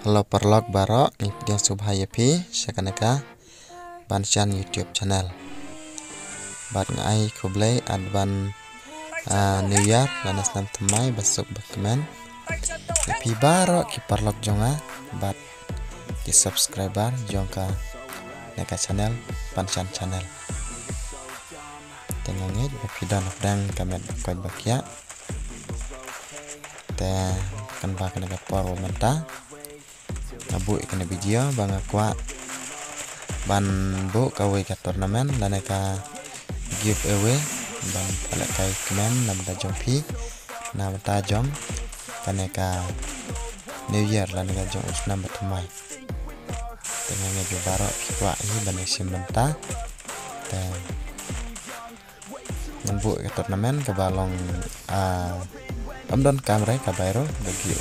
Halo perlog barok ni video subhaya pi sekanaka banchan YouTube channel. Bat ngai kublai adban New Year lanas nam temai basuk bakmen. Pi barok ki perlog jonga bat ki subscriber jongka neka channel banchan channel. Tengangit video nafdang kamet koi bakya. Te kan bak neka por menta. Nabu ikana video bang akwa ban bu kawe ka turnamen laneka giveaway ban palakai kemen nam da jompi nam ta jom kaneka New Year laneka jom usnam batumai dengan ngeju baro kwa ini ban simenta te nabu ka turnamen ka balong Amdon kamera ka bayro bagi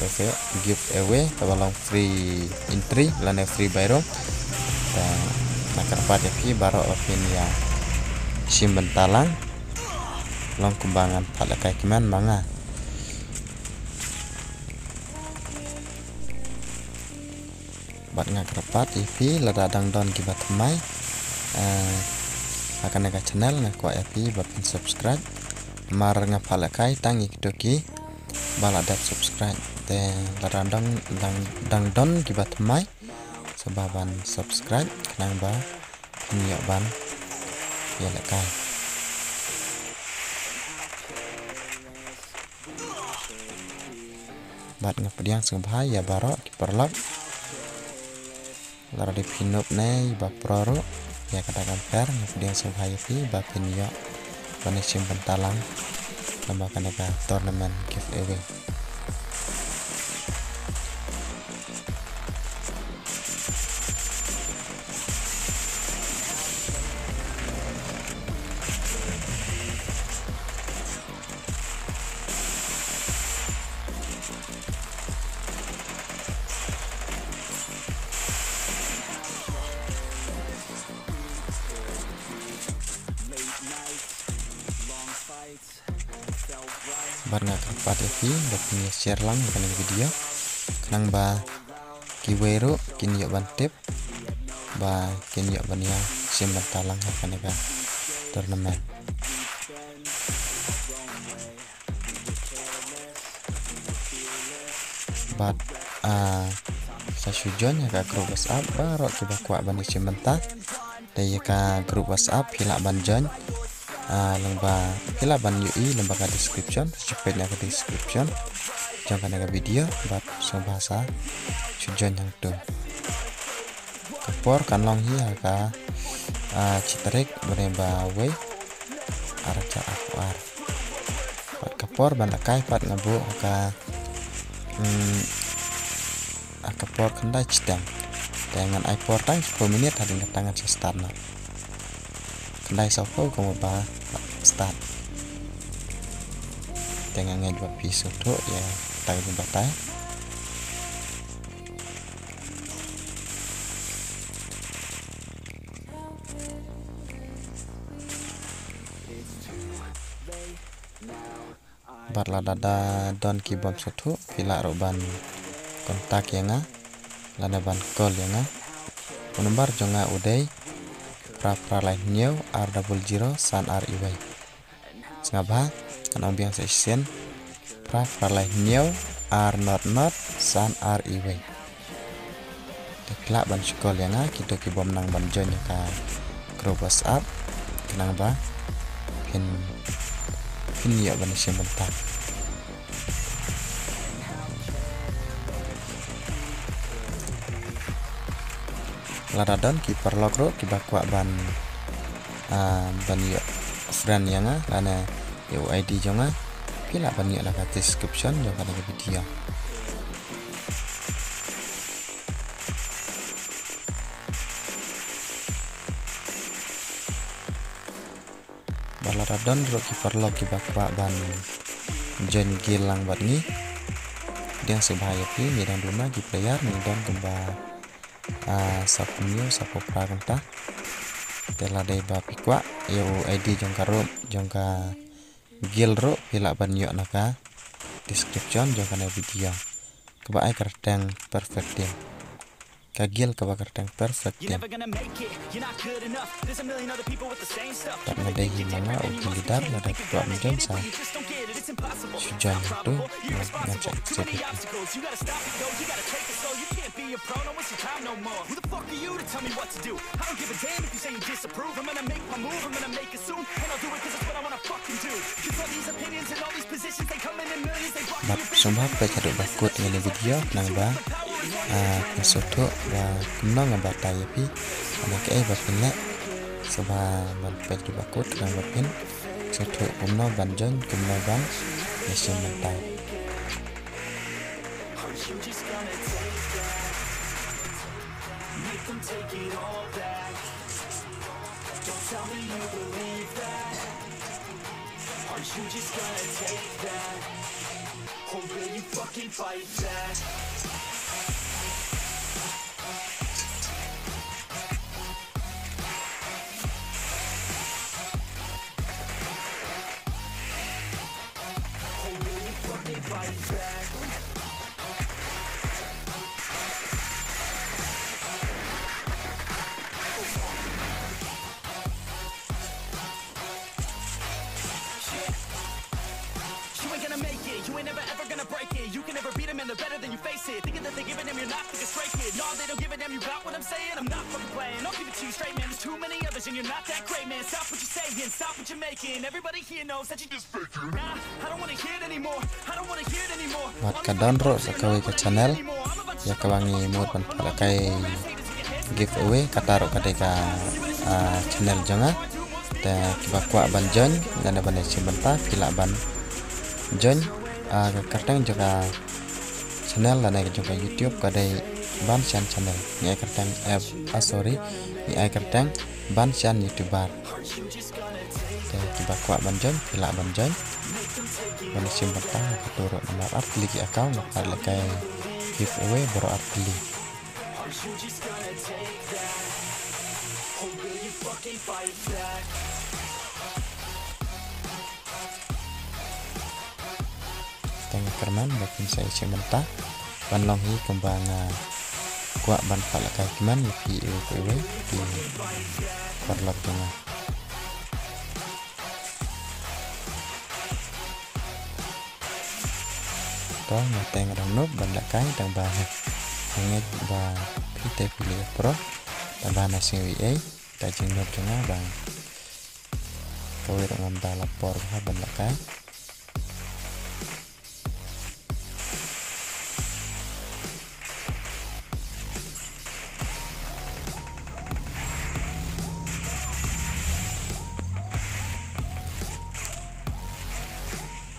giveaway ka balong free entry lane free bayro dan nakar pada pi baro opin ya simbentalang long kumbangan pada kai keman manga bat ngakar pada pi ladadang don kibat mai akan neka channel ngakwa pi bapin subscribe mar ngapala kai tangi doki baladat subscribe te larandang dang don kibat mai sebaban subscribe kenang ba niok ban ya lekai bat ngapediang sembah ya barok kiperlap lara di pinup nei ba proro ya katakan per ngapediang sembah ya pi ba pinyo bani simpen talang tambahkan eka turnamen giveaway. Bar ngakar pada pi baknya share lang bukan video kenang ba kiwero kini ban tip ba kini ban yang simban talang akan eka turnamen bat sa sujon ya ka grup WhatsApp baro kiba kwa ban simban ta daya ka grup WhatsApp hilak ban join lomba hilaban UI lembaga description cepatnya ke description jangan ada video bat so bahasa sujon yang tu kepor kan long hiya ka citrik beremba we arca akuar bat kepor ban akai pat ngabu ka kepor kendai citang dengan iPor tang 10 menit ada tangan start na kendai sopo kamu ba start dengan ngedua pisu tu ya tahu batai batla dada don kibom sutu pila roban kontak yang lana ban call yang nomor jonga udai pra lain new R00 san REY ngabah kan ambiang session pra lain new R00 san REY tekla ban sekolah yang kita kibom nang ban join ka grup WhatsApp kenang ba pin ya ban sebentar laradon kiper logro kibakwa ban yuk friend yang lana UID jonga pila ban yuk laka description jonga lagi video balaradon ro kiper log kibakwa ban jen gilang bat ni dia sebahaya pi mirang duma ki player ni don kemba sapunyo sapu praganta tela dai ba pikwa yo ID jongka gilro pila ban yo naka description jongka na video kebaik kerteng perfect ya. kagil ka bakar tang perfect You're ya. never gonna make it, you're not good enough. There's a million other people with the same stuff. Tak ngade hi manga o kilidar la dak tua menjam sa. You just don't get it, it's impossible. Sujan tu ngajak Too many sebut. obstacles, you gotta stop it, yo. You gotta take it slow. You can't be a pro, don't waste your time no more. Who the fuck are you to tell me what to do? I don't give a damn if you say you disapprove. I'm gonna make my move, I'm gonna make it soon, and I'll do it 'cause it's what I wanna fucking do. 'Cause all these opinions and all these positions, they come in millions, they block Bat sembah pe kaduk bakut ngene video nang ba pesoto ba kumno ngabata yapi anak ba pinle sembah ban pe kaduk bakut nang ba pin soto kumno banjon kumno ban mesin mentai. You just gonna take that, make them take it all back. Don't tell me you believe that. Are you just gonna take that, or will you fucking fight back? Or will you fucking fight back? You ain't gonna make it, you ain't never ever gonna break it. You can never beat them and they're better than you face it. Thinking that they're giving them, you're not like a straight kid. No, they don't give a damn, you got what I'm saying? I'm not fucking playing, I'll give it to you straight, man. There's too many others and you're not that great, man. Stop what you're saying, stop what you're making. Everybody here knows that you just faking. Nah, I don't wanna hear it anymore, I don't wanna hear it anymore. Mat kadonro sakawi ke channel ya kawangi mod pan pala kai giveaway kataro kadeka channel jonga te kibakwa ban join dan ban simbenta pila ban join kartang juga channel dan juga YouTube kadai ban sian channel ni kartang sorry ni kartang ban sian YouTuber te kibakwa ban join pila ban join ban simbenta katuro nomor aplik account nakal kai giveaway baru aplik. Tengah kerman bakin saya sementara ban longhi kembang kuat ban palakai keman di giveaway di perlok tengah. Toh ngateng ranop ban lakai dan bahas nget ba pite pilih pro dan bahas CWA tajeng not tengah bang kawir ngam da lapor ban lakai.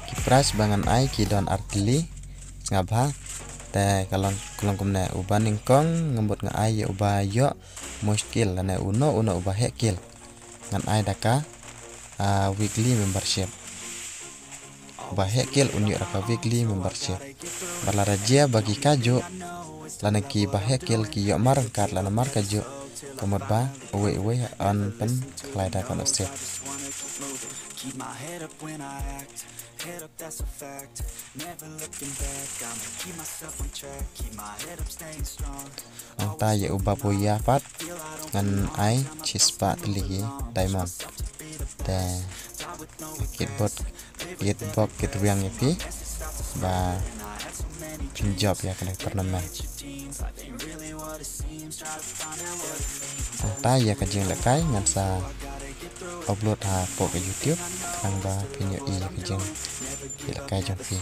Kipras bangan ai ki don artili ngabha te kalon kumne uban ingkong ngembut nga ai uba yo muskil lane uno uba hekil ngan ai daka weekly membership uba hekil unyu raka weekly membership balarajia bagi kaju lane ki bahekil ki yo mar kar lane mar kaju komod ba uwe on pen klaida kono set. Keep my head up when I act, head up that's a fact, never looking back, I'ma keep myself on track, keep my head up staying strong. Anta ya uba puya pat ngan ai chispa teli diamond te kitbot kitwiang yapi ba pinjob ya kena pernamen anta ya kajing lekai ngan sa upload ha po ke YouTube kang ba pinyo i kajing lekai jong pi.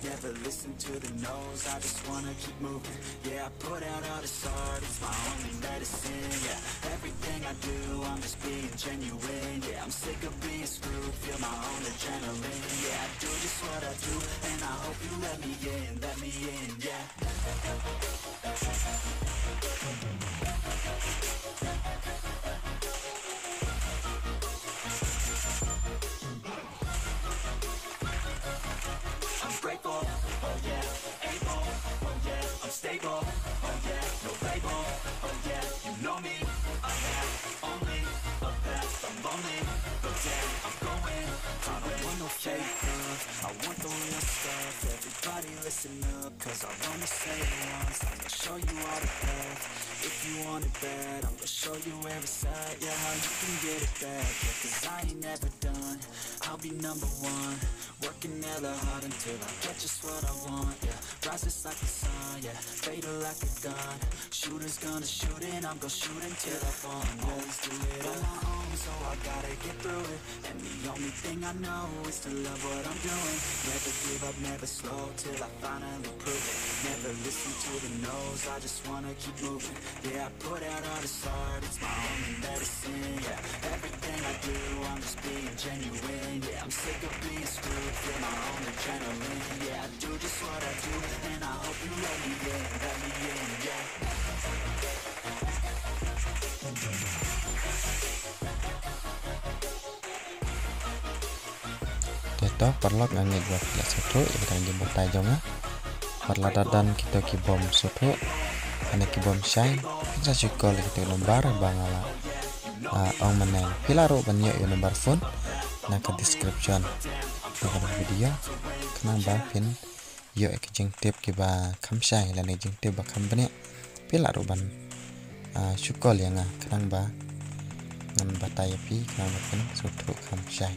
Never listen to the no's, I just wanna keep moving. Yeah, I put out all this art, it's my only medicine. Yeah, everything I do, I'm just being genuine. Yeah, I'm sick of being screwed, feel my own adrenaline. Yeah, I do just what I do, and I hope you let me in, yeah. I'm grateful, oh yeah, able, oh yeah, I'm stable, oh yeah, no label, oh yeah, you know me, I have only a past, I'm lonely, but damn, I'm going, I don't want no fake love. I want the real stuff. Everybody listen up, cause I'll only say it once. I'm gonna show you all the path. If you want it bad, I'm gonna show you every side. Yeah, how you can get it back. Yeah, cause I ain't never done. I'll be number one. Working hella hard until I get just what I want. Yeah, rises like the sun. Yeah, fatal like a gun. Shooters gonna shoot and I'm gonna shoot until I fall. Always do it on my own, so I gotta get through it. And the only thing I know is to love what I'm doing. Never give up, never slow, till I finally prove it. Never listen to the no's, I just wanna keep moving. Yeah, I put out all this art, it's my only medicine. Yeah, everything I do, I'm just being genuine. Yeah, I'm sick of being screwed, feel my own adrenaline. Yeah, I do just what I do, and I hope you let me in, yeah. Teto perlok ngangit buat pila soto yang jemput tajongnya. Perladadan kita kibom soto, ane kibom shine, kita syukol kita nombar bangala. Ong meneng pila ro banyak yo nomor phone, nak ke description. Nak video, kenang bang pin, yo ek jeng tip kiba kam shine, lane jeng tip ba kam banyak. Pila ro ban syukol yang kenang ba, ngan bataya pi kenang pin soto kam shine.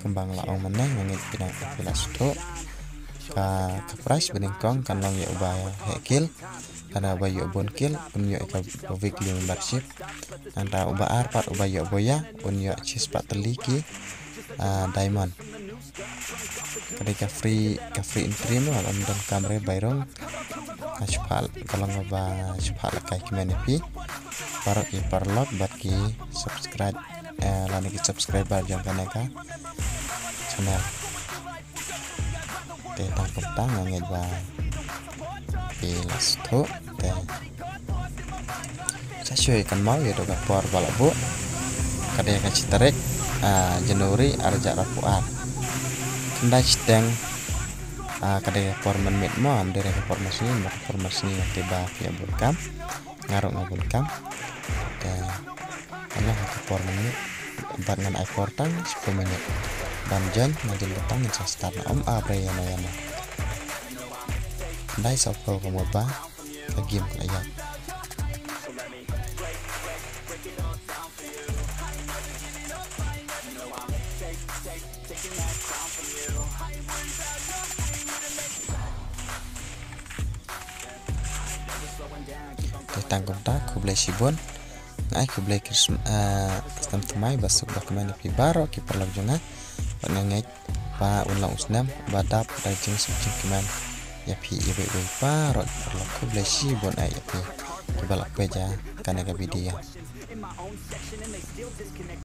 Kembang laong meneng ngangit pinang pila soto ka price beningkong kan long ya ubaya hekil kana ubaya bon kil un yo ka weekly membership anta uba arpat ubaya boya un yo cheese patliki diamond ketika free entry no alam dan kamera bayrong kashpal kalau ngaba shpal kai kimenepi parok ki parlok bat ki subscribe lani ki subscriber jang kaneka channel te tangkap tangan ngeba pilas tu te saya ikan mau ya doga por balabu kadang ka citarik Januari arja rapuan kendai sedang kadang por menmit mo dari informasi tiba via burkam ngaruk ngabulkam te Allah ke por menit bat ngan ai portang 10 menit banjan ngajin letang sa start na abre yana dai sa ko mo ba ka game kaya tentang kontak ku boleh sibon ngai ku boleh custom temai basuk dokumen pi baro ki perlu jonga ngai pa ulang usnam badap dajing suci keman ya pi ibe baro perlu ku boleh sibon ai pi ki balak beja kana ga video